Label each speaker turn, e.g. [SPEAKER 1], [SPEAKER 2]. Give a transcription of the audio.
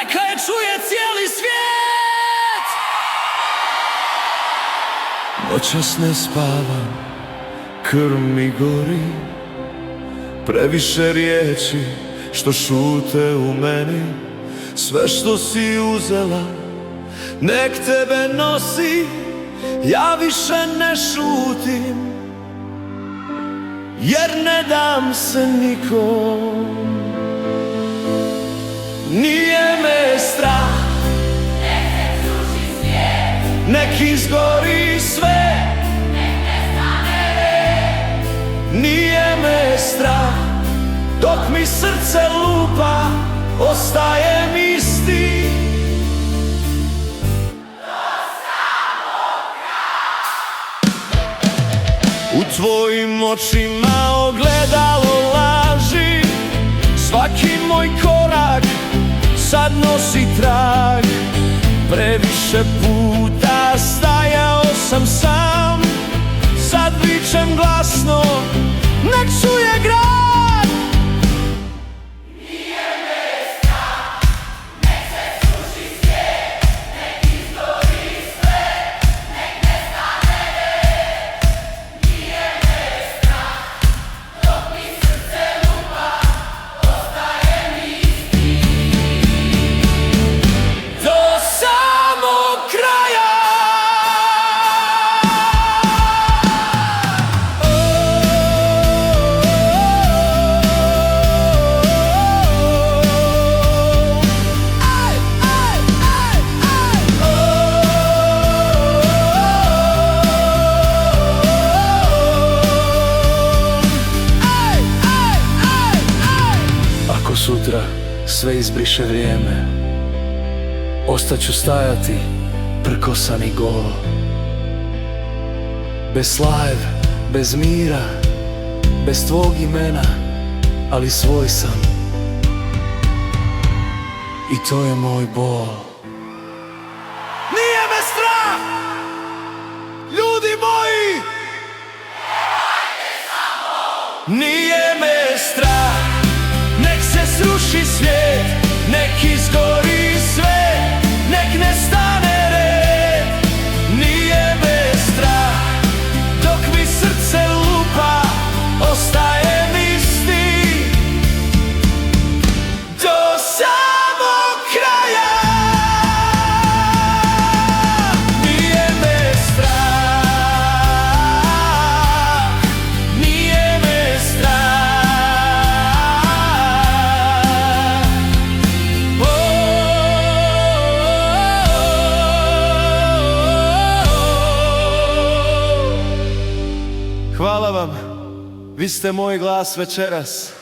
[SPEAKER 1] neka je čuje cijeli svijet.
[SPEAKER 2] Noćas ne spavam, krv mi gori, previše riječi što šute u meni. Sve što si uzela, nek tebe nosi, ja više ne šutim, jer ne dam se nikom. Nije me strah,
[SPEAKER 3] nek se sruši svijet,
[SPEAKER 2] nek izgori sve,
[SPEAKER 3] nek nestane red.
[SPEAKER 2] nije me strah, dok mi srce lupa, ostajem isti. U tvojim očima ogledalo laži, svaki moj korak sad nosi trag. Previše puta stajao sam sam, sad vičem glasno, nek čuje grad.
[SPEAKER 3] Nije me strah, nek se sruši svijet, nek izgori sve, nek nestane red. Nije me strah, dok mi srce lupa, ostajem isti.
[SPEAKER 2] Do samog kraja. Ako sutra sve izbriše vrijeme, ostaću stajati prkosan i gol. Bez slajev, bez mira, bez tvog imena, ali svoj sam. I to je moj bol. Nije me strah, ljudi moji, nije me strah, nek se sruši svijet, nek izgori sve, nek nestane red. Nije me strah, dok mi srce lupa, ostajem isti. Do samog kraja. Nije me strah, nije me strah. Hvala vam, vi ste moj glas večeras.